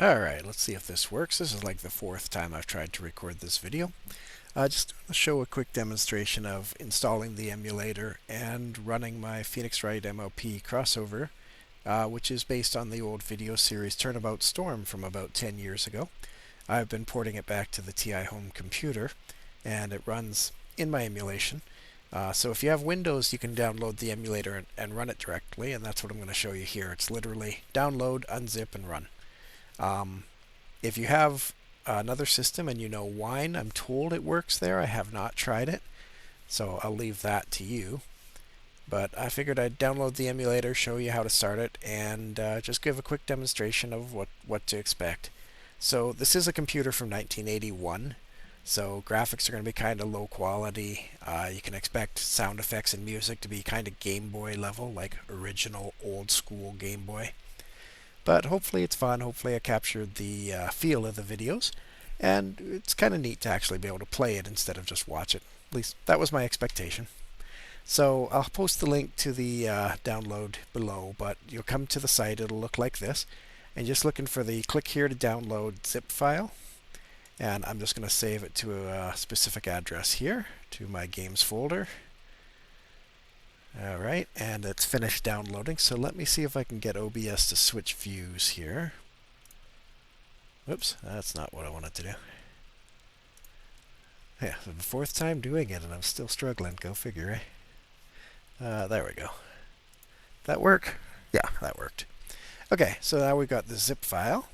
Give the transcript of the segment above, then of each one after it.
Alright, let's see if this works. This is like the fourth time I've tried to record this video. Just to show a quick demonstration of installing the emulator and running my Phoenix Wright MLP crossover, which is based on the old video series Turnabout Storm from about 10 years ago. I've been porting it back to the TI home computer, and it runs in my emulation. So if you have Windows, you can download the emulator and run it directly, and that's what I'm going to show you here. It's literally download, unzip, and run. If you have another system and you know Wine, I'm told it works there. I have not tried it, so I'll leave that to you. But I figured I'd download the emulator, show you how to start it, and just give a quick demonstration of what to expect. So this is a computer from 1981, so graphics are going to be kind of low quality. You can expect sound effects and music to be kind of Game Boy level, like original old school Game Boy. But hopefully it's fun. Hopefully I captured the feel of the videos. And it's kind of neat to actually be able to play it instead of just watch it. At least that was my expectation. So I'll post the link to the download below, but you'll come to the site. It'll look like this. And just looking for the click here to download zip file. And I'm just going to save it to a specific address here, to my games folder. Alright, and it's finished downloading, so let me see if I can get OBS to switch views here. Whoops, that's not what I wanted to do. Yeah, so the fourth time doing it and I'm still struggling, go figure, eh? There we go. That work? Yeah, that worked. Okay, so now we've got the zip file,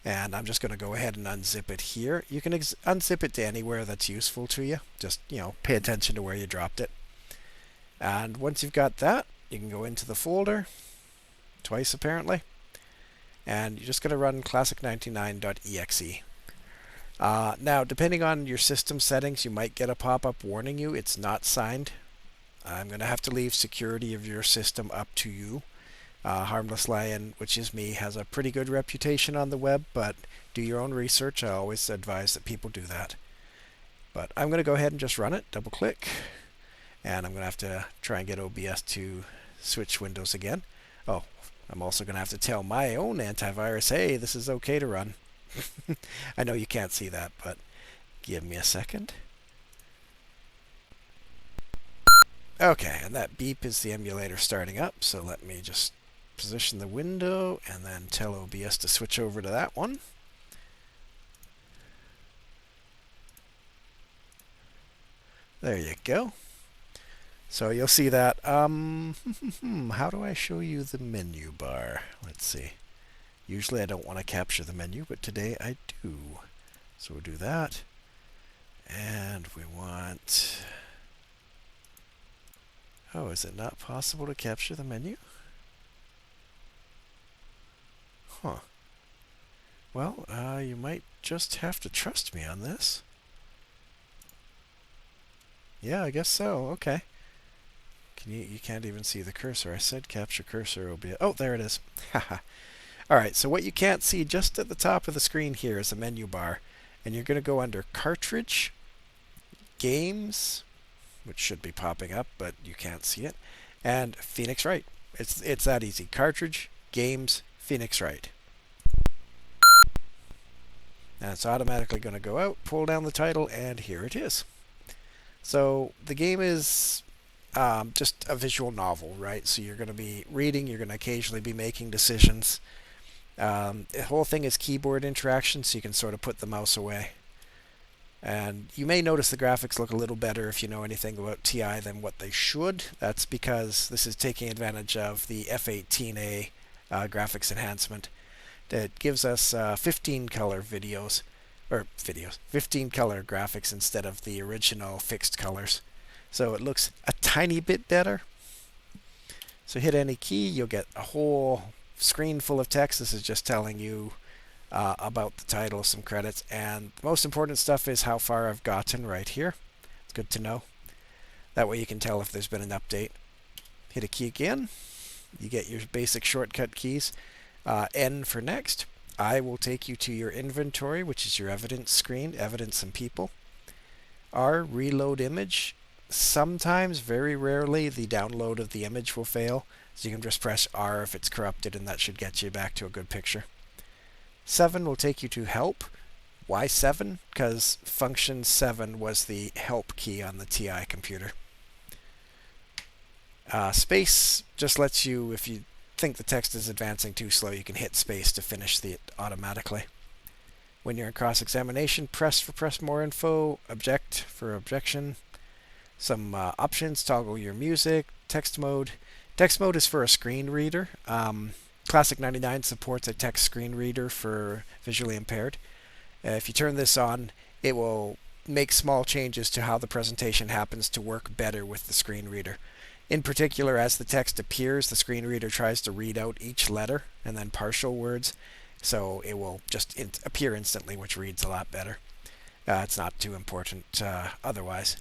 and I'm just going to go ahead and unzip it here. You can unzip it to anywhere that's useful to you. Just, pay attention to where you dropped it. And once you've got that, you can go into the folder, twice apparently, and you're just going to run classic99.exe. Now, depending on your system settings, you might get a pop-up warning you it's not signed. I'm going to have to leave security of your system up to you. Harmless Lion, which is me, has a pretty good reputation on the web, but do your own research. I always advise that people do that. But I'm going to go ahead and just run it, double-click. And I'm going to have to try and get OBS to switch windows again. Oh, I'm also going to have to tell my own antivirus, hey, this is okay to run. I know you can't see that, but give me a second. Okay, and that beep is the emulator starting up, so let me just position the window and then tell OBS to switch over to that one. There you go. So you'll see that. How do I show you the menu bar? Let's see. Usually I don't want to capture the menu, but today I do. So we'll do that. And we want... Oh, is it not possible to capture the menu? Huh. Well, you might just have to trust me on this. Yeah, I guess so. Okay. You can't even see the cursor. I said capture cursor will be... Oh, there it is. Haha. Alright, so what you can't see just at the top of the screen here is a menu bar. And you're going to go under Cartridge, Games, which should be popping up, but you can't see it, and Phoenix Wright. It's that easy. Cartridge, Games, Phoenix Wright. And it's automatically going to go out, pull down the title, and here it is. So the game is just a visual novel, right? So you're going to be reading, you're going to occasionally be making decisions. The whole thing is keyboard interaction, so you can sort of put the mouse away. And you may notice the graphics look a little better if you know anything about TI than what they should. That's because this is taking advantage of the F18A graphics enhancement that gives us 15 color 15 color graphics instead of the original fixed colors. So it looks a tiny bit better. So hit any key, you'll get a whole screen full of text. This is just telling you about the title, some credits, and the most important stuff is how far I've gotten right here. It's good to know. That way you can tell if there's been an update. Hit a key again. You get your basic shortcut keys. N for next. I will take you to your inventory, which is your evidence screen, evidence and people. R, reload image. Sometimes, very rarely, the download of the image will fail. So you can just press R if it's corrupted, and that should get you back to a good picture. 7 will take you to help. Why 7? Because function 7 was the help key on the TI computer. Space just lets you, if you think the text is advancing too slow, you can hit space to finish it automatically. When you're in cross-examination, press for press more info, object for objection. Some options, toggle your music, text mode. Text mode is for a screen reader. Classic 99 supports a text screen reader for visually impaired. If you turn this on, it will make small changes to how the presentation happens to work better with the screen reader. In particular, as the text appears, the screen reader tries to read out each letter and then partial words, so it will just appear instantly, which reads a lot better. It's not too important otherwise.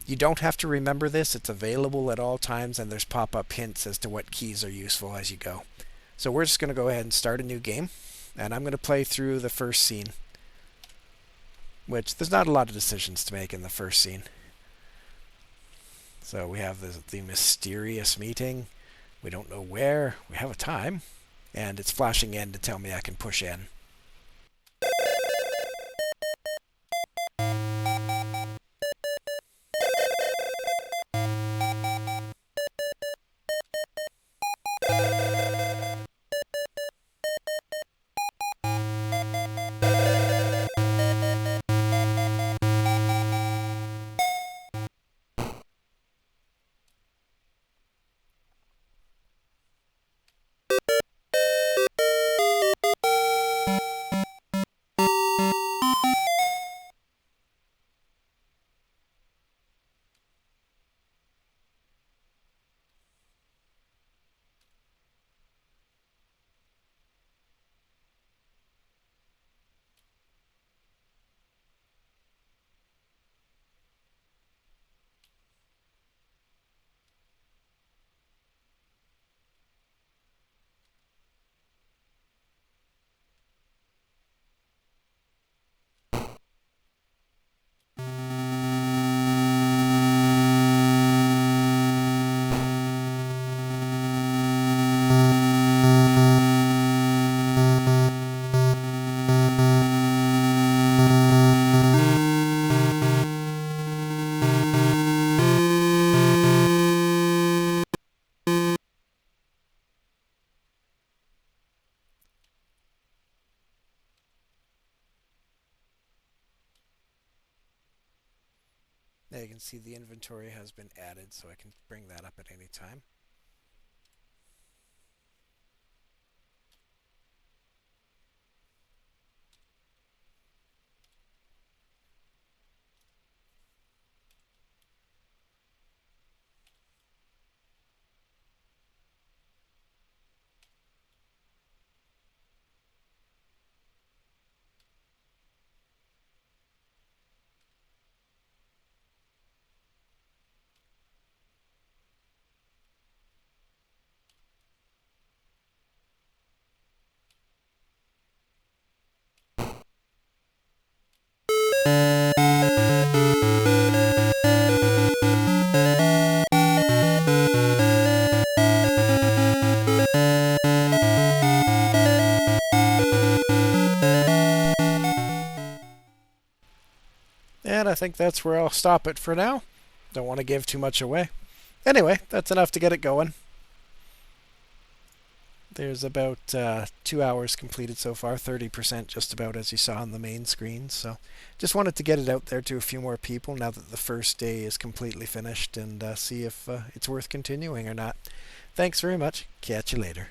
You don't have to remember this. It's available at all times, and there's pop-up hints as to what keys are useful as you go. So we're just going to go ahead and start a new game, and I'm going to play through the first scene, which there's not a lot of decisions to make in the first scene. So we have the mysterious meeting. We don't know where. We have a time, and it's flashing in to tell me I can push in. Now you can see the inventory has been added, so I can bring that up at any time. And I think that's where I'll stop it for now. Don't want to give too much away. Anyway, that's enough to get it going. There's about 2 hours completed so far, 30% just about, as you saw on the main screen. So just wanted to get it out there to a few more people now that the first day is completely finished, and see if it's worth continuing or not. Thanks very much. Catch you later.